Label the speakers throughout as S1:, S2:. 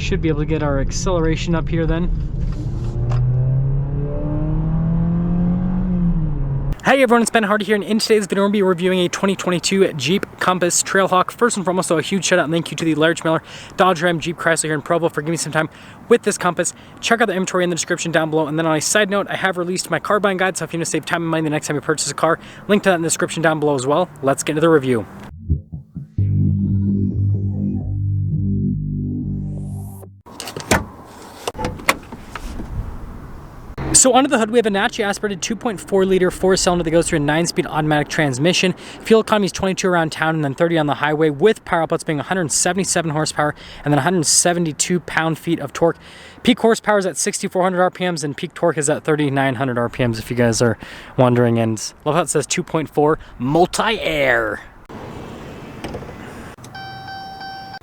S1: Should be able to get our acceleration up here then. Hey everyone, it's Ben Hardy here, and in today's video we'll be reviewing a 2022 Jeep Compass Trailhawk. First and foremost, so a huge shout out and thank you to the large mailer Dodge Ram Jeep Chrysler here in Provo for giving me some time with this Compass. Check out the inventory in the description down below, and then on a side note, I have released my car buying guide, so if you want to save time and money the next time you purchase a car, link to that in the description down below as well. Let's get into the review. So under the hood, we have a naturally aspirated 2.4 liter 4-cylinder that goes through a 9-speed automatic transmission. Fuel economy is 22 around town and then 30 on the highway, with power outputs being 177 horsepower and then 172 pound-feet of torque. Peak horsepower is at 6,400 RPMs and peak torque is at 3,900 RPMs if you guys are wondering. And love how it says 2.4 multi-air.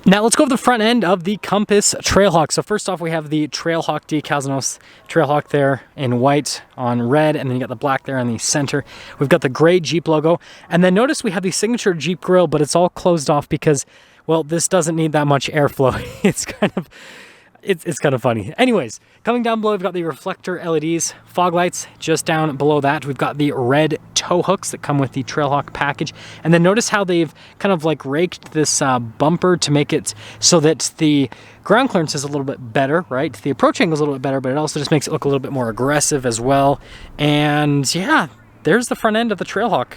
S1: Now let's go over the front end of the Compass Trailhawk. So first off, we have the Trailhawk decals. Notice Trailhawk there in white on red, and then you got the black there in the center. We've got the gray Jeep logo, and then notice we have the signature Jeep grille, but it's all closed off because, well, this doesn't need that much airflow. It's kind of funny. Anyways, coming down below, we've got the reflector LEDs, fog lights. Just down below that, we've got the red tow hooks that come with the Trailhawk package. And then notice how they've kind of like raked this bumper to make it so that the ground clearance is a little bit better, right? The approach angle is a little bit better, but it also just makes it look a little bit more aggressive as well. And yeah, there's the front end of the Trailhawk.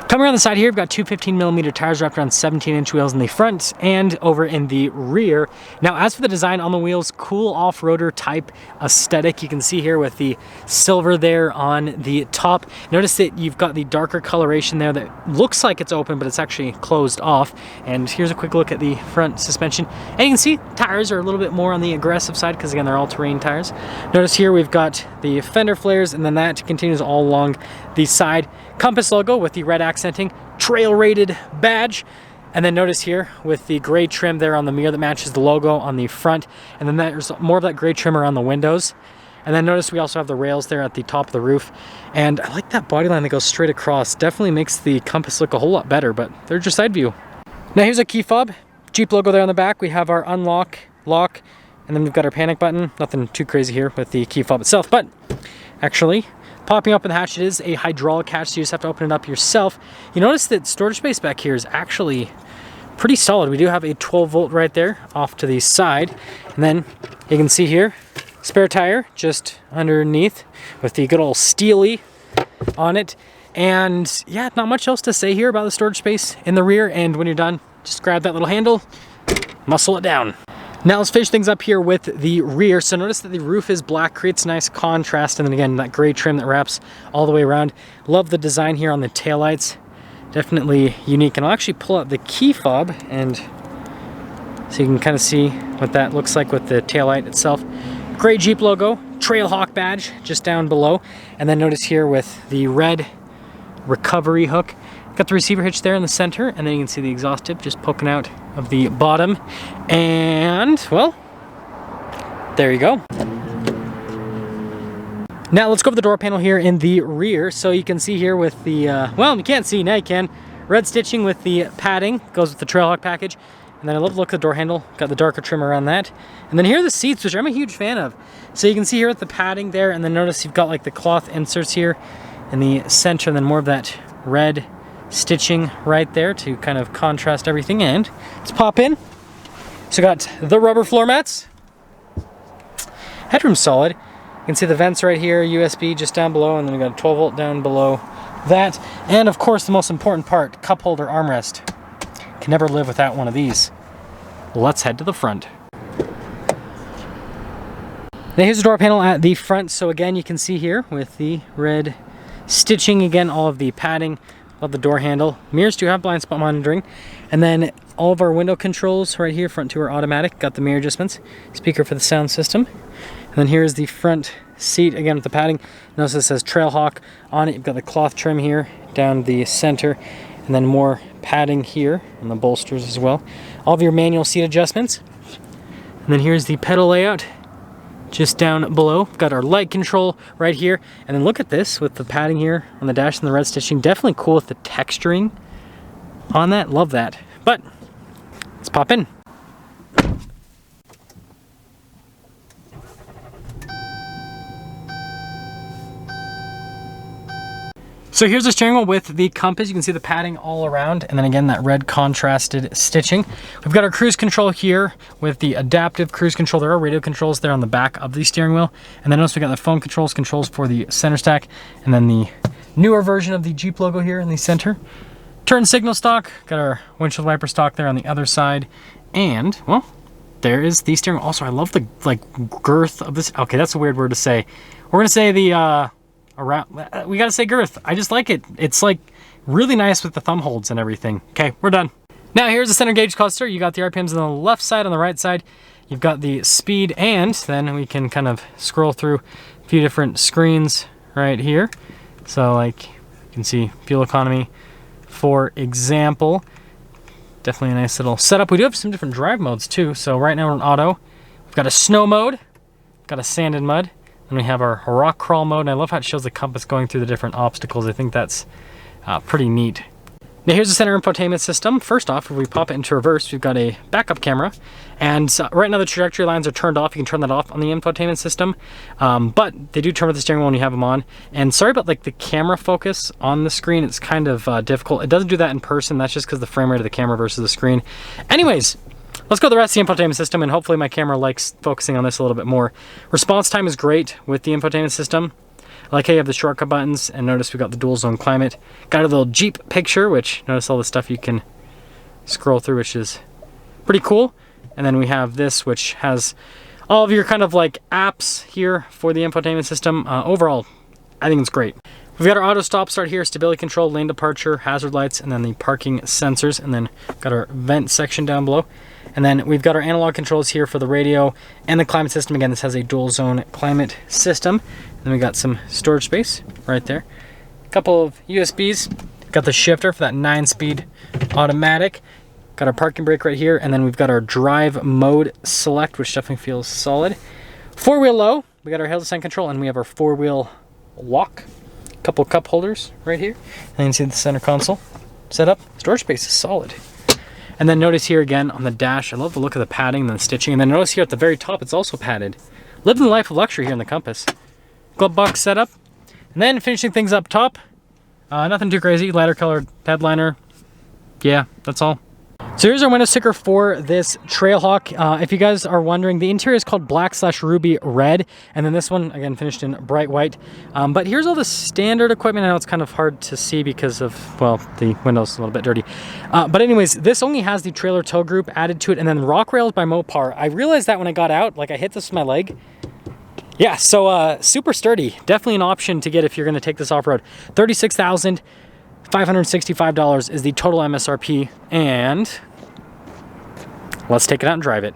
S1: Coming around the side here, we've got two 15mm tires wrapped around 17-inch wheels in the front and over in the rear. Now, as for the design on the wheels, cool off-roader type aesthetic. You can see here with the silver there on the top. Notice that you've got the darker coloration there that looks like it's open, but it's actually closed off. And here's a quick look at the front suspension. And you can see tires are a little bit more on the aggressive side because, again, they're all-terrain tires. Notice here we've got the fender flares, and then that continues all along the side. Compass logo with the red accenting, trail rated badge, and then notice here with the gray trim there on the mirror that matches the logo on the front, and then there's more of that gray trim around the windows. And then notice we also have the rails there at the top of the roof, and I like that body line that goes straight across. Definitely makes the Compass look a whole lot better, but there's your side view. Now here's a key fob, Jeep logo there on the back. We have our unlock, lock, and then we've got our panic button. Nothing too crazy here with the key fob itself, but actually popping up in the hatch, it is a hydraulic hatch, so you just have to open it up yourself. You notice that storage space back here is actually pretty solid. We do have a 12-volt right there off to the side. And then you can see here, spare tire just underneath with the good old Steely on it. And yeah, not much else to say here about the storage space in the rear. And when you're done, just grab that little handle, muscle it down. Now let's finish things up here with the rear. So notice that the roof is black, creates nice contrast, and then again, that gray trim that wraps all the way around. Love the design here on the taillights. Definitely unique. And I'll actually pull out the key fob, and so you can kind of see what that looks like with the taillight itself. Gray Jeep logo, Trailhawk badge just down below. And then notice here with the red recovery hook. Got the receiver hitch there in the center, and then you can see the exhaust tip just poking out of the bottom. And, well, there you go. Now let's go over the door panel here in the rear. So you can see here with the, well, you can't see, now you can. Red stitching with the padding, goes with the Trailhawk package. And then I love the look of the door handle, got the darker trim around that. And then here are the seats, which I'm a huge fan of. So you can see here with the padding there, and then notice you've got like the cloth inserts here in the center, and then more of that red stitching right there to kind of contrast everything. And let's pop in. So got the rubber floor mats. Headroom's solid. You can see the vents right here, USB just down below, and then we got a 12-volt down below that. And of course, the most important part, cup holder armrest. Can never live without one of these. Let's head to the front. Now here's the door panel at the front. So again, you can see here with the red stitching, again, all of the padding. Love the door handle. Mirrors do have blind spot monitoring. And then all of our window controls right here, front two are automatic. Got the mirror adjustments, speaker for the sound system. And then here's the front seat, again with the padding. Notice it says Trailhawk on it. You've got the cloth trim here down the center. And then more padding here on the bolsters as well. All of your manual seat adjustments. And then here's the pedal layout. Just down below, got our light control right here. And then look at this with the padding here on the dash and the red stitching. Definitely cool with the texturing on that. Love that. But let's pop in. So here's the steering wheel with the compass. You can see the padding all around, and then again, that red contrasted stitching. We've got our cruise control here with the adaptive cruise control. There are radio controls there on the back of the steering wheel. And then also we got the phone controls for the center stack, and then the newer version of the Jeep logo here in the center. Turn signal stock, got our windshield wiper stock there on the other side. And, well, there is the steering wheel. Also, I love the girth of this. Okay, that's a weird word to say. We're gonna say the, we gotta say girth. I just like it. It's like really nice with the thumb holds and everything. Okay, we're done. Now here's the center gauge cluster. You got the RPMs on the left side, on the right side. You've got the speed, and then we can kind of scroll through a few different screens right here. So like you can see fuel economy, for example. Definitely a nice little setup. We do have some different drive modes too. So right now we're in auto. We've got a snow mode, we've got a sand and mud. Then we have our rock crawl mode, and I love how it shows the compass going through the different obstacles. I think that's pretty neat. Now here's the center infotainment system. First off, if we pop it into reverse, we've got a backup camera. And right now the trajectory lines are turned off. You can turn that off on the infotainment system. But they do turn with the steering wheel when you have them on. And sorry about like the camera focus on the screen. It's kind of difficult. It doesn't do that in person. That's just because the frame rate of the camera versus the screen. Anyways, let's go to the rest of the infotainment system, and hopefully my camera likes focusing on this a little bit more. Response time is great with the infotainment system. I like how you have the shortcut buttons, and notice we got the dual zone climate. Got a little Jeep picture, which notice all the stuff you can scroll through, which is pretty cool. And then we have this, which has all of your kind of like apps here for the infotainment system. Overall, I think it's great. We've got our auto stop start here, stability control, lane departure, hazard lights, and then the parking sensors, and then got our vent section down below. And then we've got our analog controls here for the radio and the climate system. Again, this has a dual zone climate system. And then we got some storage space right there. A couple of USBs. Got the shifter for that 9-speed automatic. Got our parking brake right here. And then we've got our drive mode select, which definitely feels solid. 4-wheel low. We got our hill descent control, and we have our 4-wheel walk. A couple cup holders right here. And then you can see the center console set up. Storage space is solid. And then notice here again on the dash, I love the look of the padding and the stitching. And then notice here at the very top, it's also padded. Living the life of luxury here in the Compass. Glove box setup. And then finishing things up top, nothing too crazy. Lighter colored headliner. Yeah, that's all. So here's our window sticker for this Trailhawk. If you guys are wondering, the interior is called black/ruby red, and then this one again finished in bright white. But here's all the standard equipment. I know it's kind of hard to see because of, well, the window's a little bit dirty. But anyways, this only has the trailer tow group added to it, and then rock rails by Mopar. I realized that when I got out, like I hit this with my leg. Yeah, so super sturdy. Definitely an option to get if you're going to take this off-road. $36,565 is the total MSRP, and let's take it out and drive it.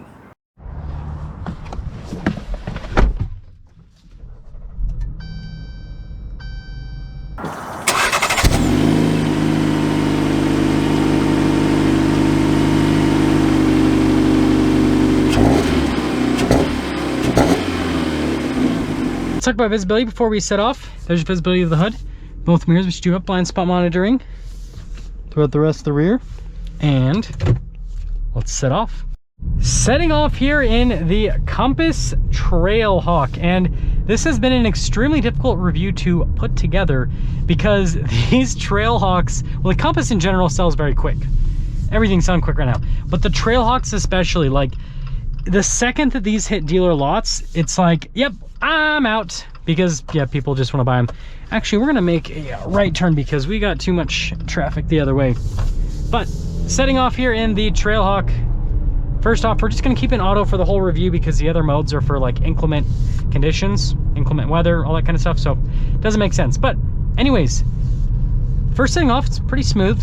S1: Let's talk about visibility before we set off. There's visibility of the hood. Both mirrors, which do have blind spot monitoring throughout the rest of the rear. And let's set off. Setting off here in the Compass Trailhawk. And this has been an extremely difficult review to put together because these Trailhawks, well, the Compass in general sells very quick. Everything's selling quick right now. But the Trailhawks especially, like the second that these hit dealer lots, it's like, yep, I'm out. Because, yeah, people just want to buy them. Actually, we're going to make a right turn because we got too much traffic the other way. But setting off here in the Trailhawk, first off, we're just going to keep in auto for the whole review because the other modes are for like inclement conditions, inclement weather, all that kind of stuff. So it doesn't make sense. But anyways, first setting off, it's pretty smooth.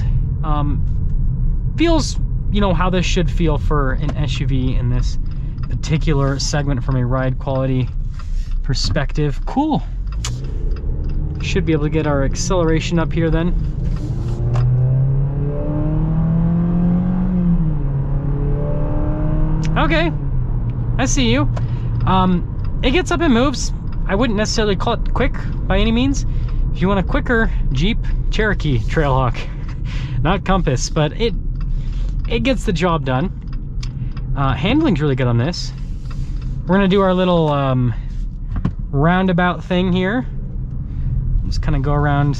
S1: Feels, you know, how this should feel for an SUV in this particular segment from a ride quality perspective. Cool. Should be able to get our acceleration up here then. Okay, I see you. It gets up and moves. I wouldn't necessarily call it quick by any means. If you want a quicker Jeep Cherokee Trailhawk, not Compass, but it gets the job done. Handling's really good on this. We're gonna do our little roundabout thing here. Just kind of go around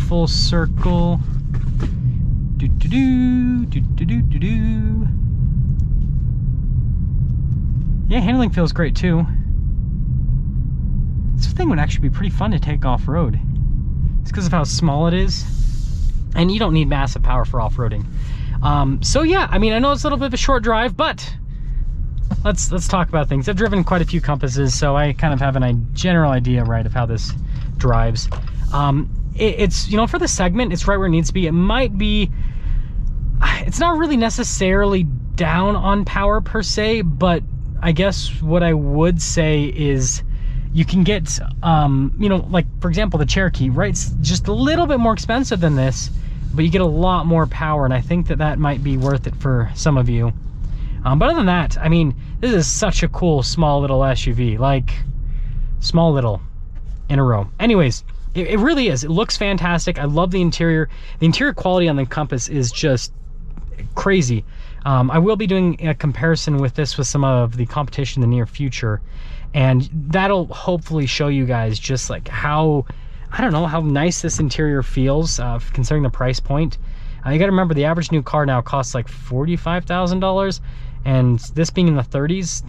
S1: full circle. Yeah, handling feels great too. This thing would actually be pretty fun to take off-road. It's because of how small it is, and you don't need massive power for off-roading. So yeah, I mean, I know it's a little bit of a short drive, but let's talk about things. I've driven quite a few Compasses, so I kind of have a general idea, right, of how this drives. It's, you know, for the segment, it's right where it needs to be. It might be, it's not really necessarily down on power per se, but I guess what I would say is you can get, you know, like for example, the Cherokee, right? It's just a little bit more expensive than this, but you get a lot more power, and I think that might be worth it for some of you. But other than that, I mean, this is such a cool small little SUV, like small little in a row. Anyways, it really is. It looks fantastic. I love the interior. The interior quality on the Compass is just crazy. I will be doing a comparison with this with some of the competition in the near future, and that'll hopefully show you guys just like how, I don't know, how nice this interior feels, considering the price point. You gotta remember, the average new car now costs like $45,000, and this being in the 30s,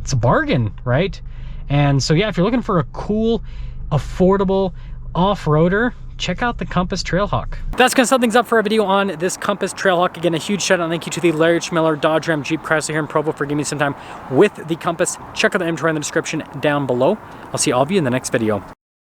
S1: it's a bargain, right? And so yeah, if you're looking for a cool, affordable off-roader, check out the Compass Trailhawk. That's gonna sum things up for a video on this Compass Trailhawk. Again, a huge shout out and thank you to the Larry Schmiller Dodge Ram Jeep Chrysler here in Provo for giving me some time with the Compass. Check out the inventory in the description down below. I'll see all of you in the next video.